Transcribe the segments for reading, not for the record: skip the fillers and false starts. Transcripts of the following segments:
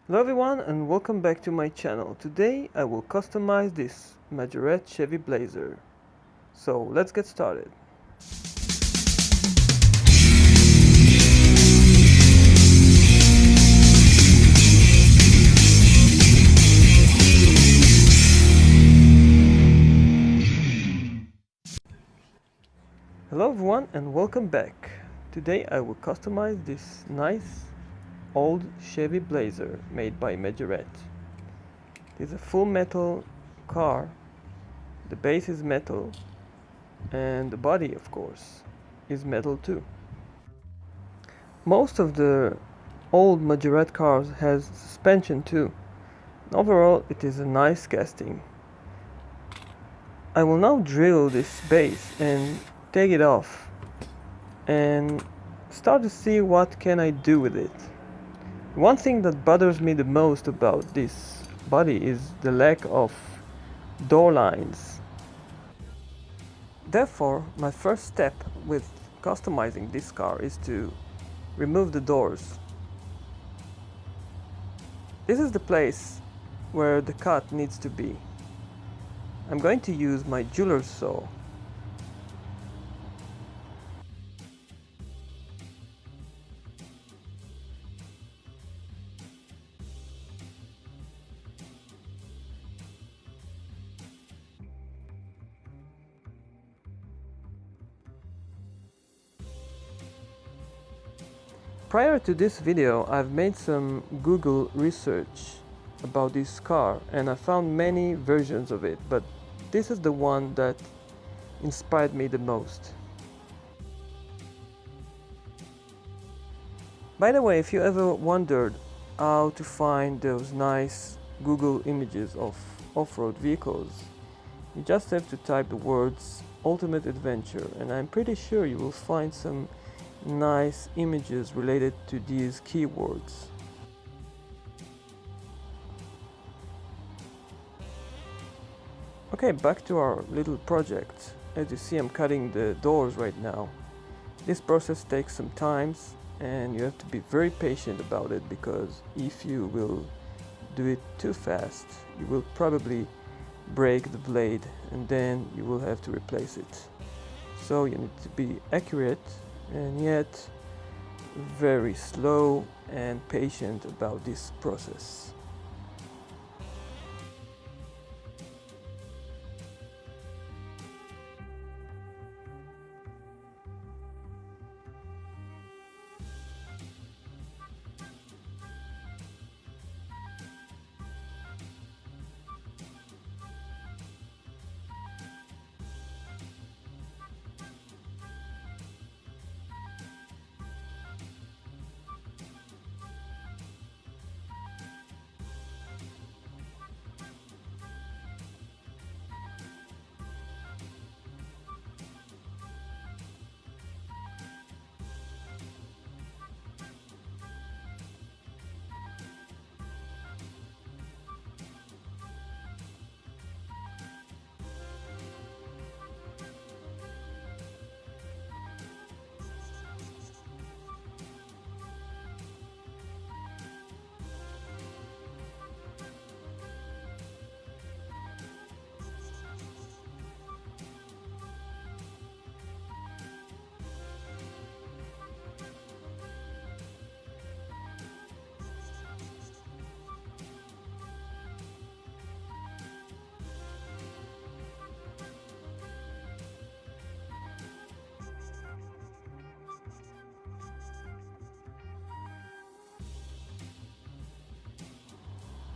Hello everyone and welcome back to my channel. Today I will customize this Majorette Chevy Blazer. So let's get started. Hello everyone and welcome back. Today I will customize this nice old Chevy Blazer made by Majorette. It is a full metal car. The base is metal and the body, of course, is metal too. Most of the old Majorette cars has suspension too. Overall, it is a nice casting. I will now drill this base and take it off and start to see what can I do with it. One thing that bothers me the most about this body is the lack of door lines. Therefore, my first step with customizing this car is to remove the doors. This is the place where the cut needs to be. I'm going to use my jeweler's saw. Prior to this video, I've made some Google research about this car and I found many versions of it, but this is the one that inspired me the most. By the way, if you ever wondered how to find those nice Google images of off-road vehicles, you just have to type the words Ultimate Adventure and I'm pretty sure you will find some nice images related to these keywords. Okay, back to our little project. As you see, I'm cutting the doors right now. This process takes some time and you have to be very patient about it, because if you will do it too fast, you will probably break the blade and then you will have to replace it. So you need to be accurate and yet very slow and patient about this process.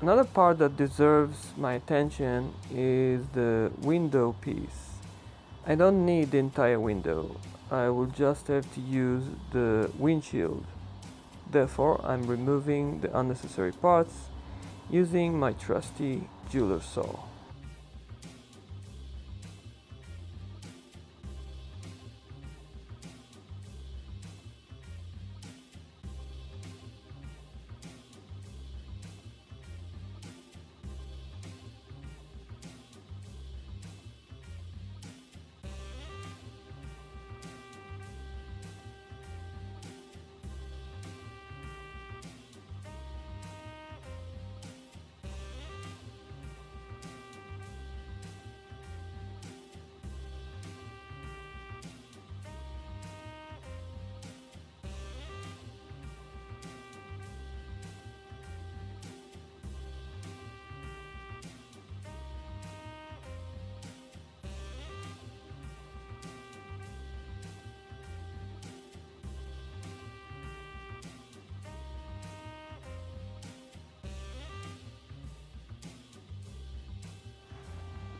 Another part that deserves my attention is the window piece. I don't need the entire window. I will just have to use the windshield. Therefore, I'm removing the unnecessary parts using my trusty jeweler's saw.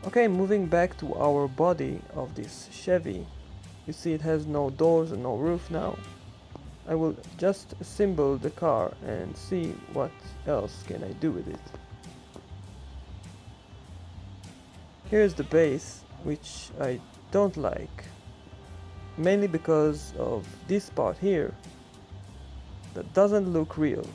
Okay, moving back to our body of this Chevy. You see it has no doors and no roof now. I will just assemble the car and see what else can I do with it. Here's the base, which I don't like, mainly because of this part here that doesn't look real.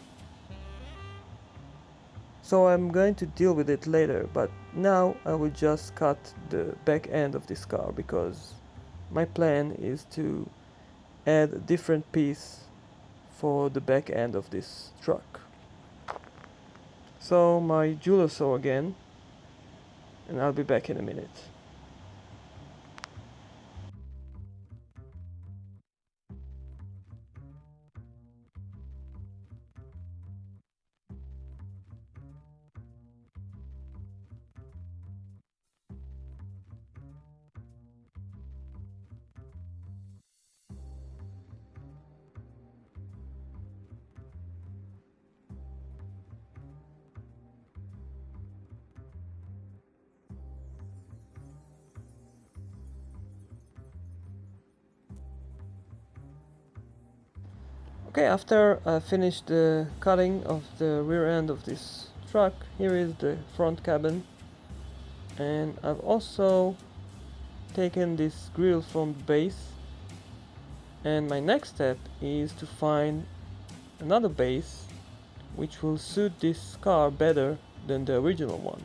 So I'm going to deal with it later, but now I will just cut the back end of this car because my plan is to add a different piece for the back end of this truck. So my jeweler saw again, and I'll be back in a minute. Okay, after I finished the cutting of the rear end of this truck, here is the front cabin, and I've also taken this grill from the base, and my next step is to find another base which will suit this car better than the original one.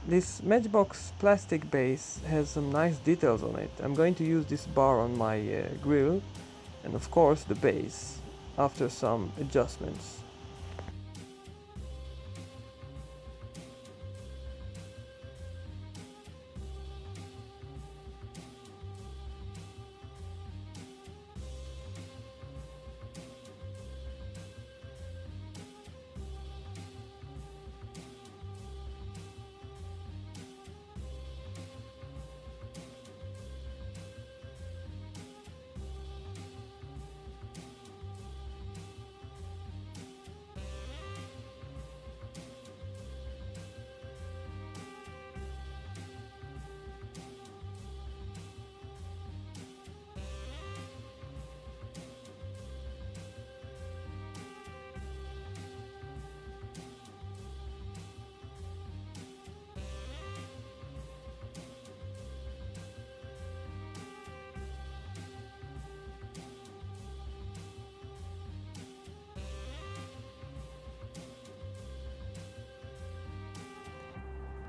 This Matchbox plastic base has some nice details on it. I'm going to use this bar on my grill and of course the base after some adjustments.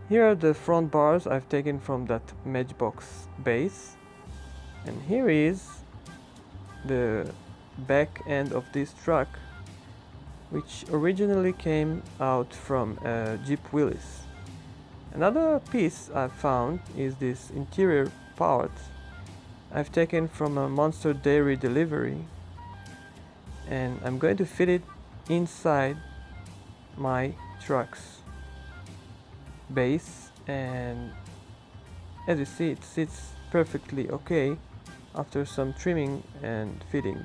Here are the front bars I've taken from that Matchbox base, and here is the back end of this truck, which originally came out from a Jeep Willys. Another piece I've found is this interior part I've taken from a Monster Dairy delivery, and I'm going to fit it inside my truck's base, and as you see it sits perfectly okay after some trimming and fitting.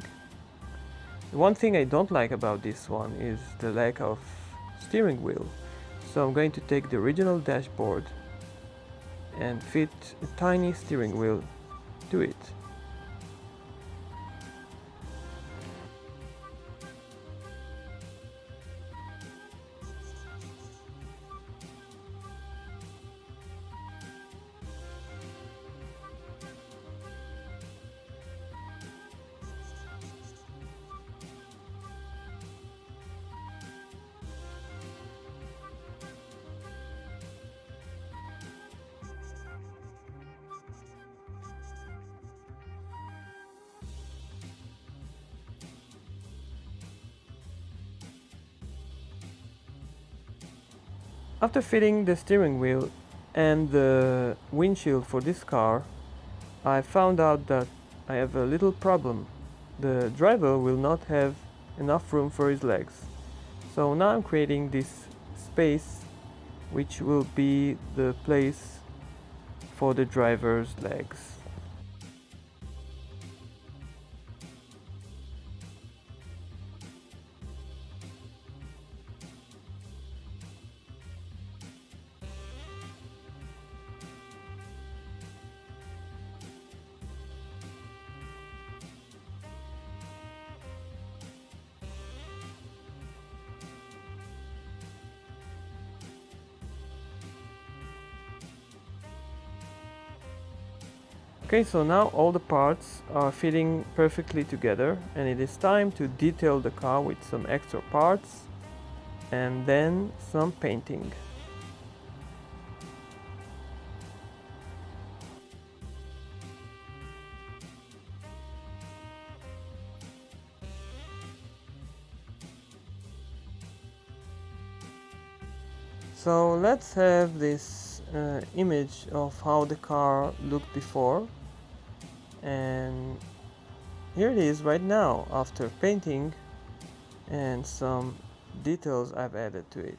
The one thing I don't like about this one is the lack of steering wheel, so I'm going to take the original dashboard and fit a tiny steering wheel to it. After fitting the steering wheel and the windshield for this car, I found out that I have a little problem. The driver will not have enough room for his legs. So now I'm creating this space which will be the place for the driver's legs. Okay, so now all the parts are fitting perfectly together, and it is time to detail the car with some extra parts and then some painting. So let's have this image of how the car looked before, and here it is right now after painting and some details I've added to it.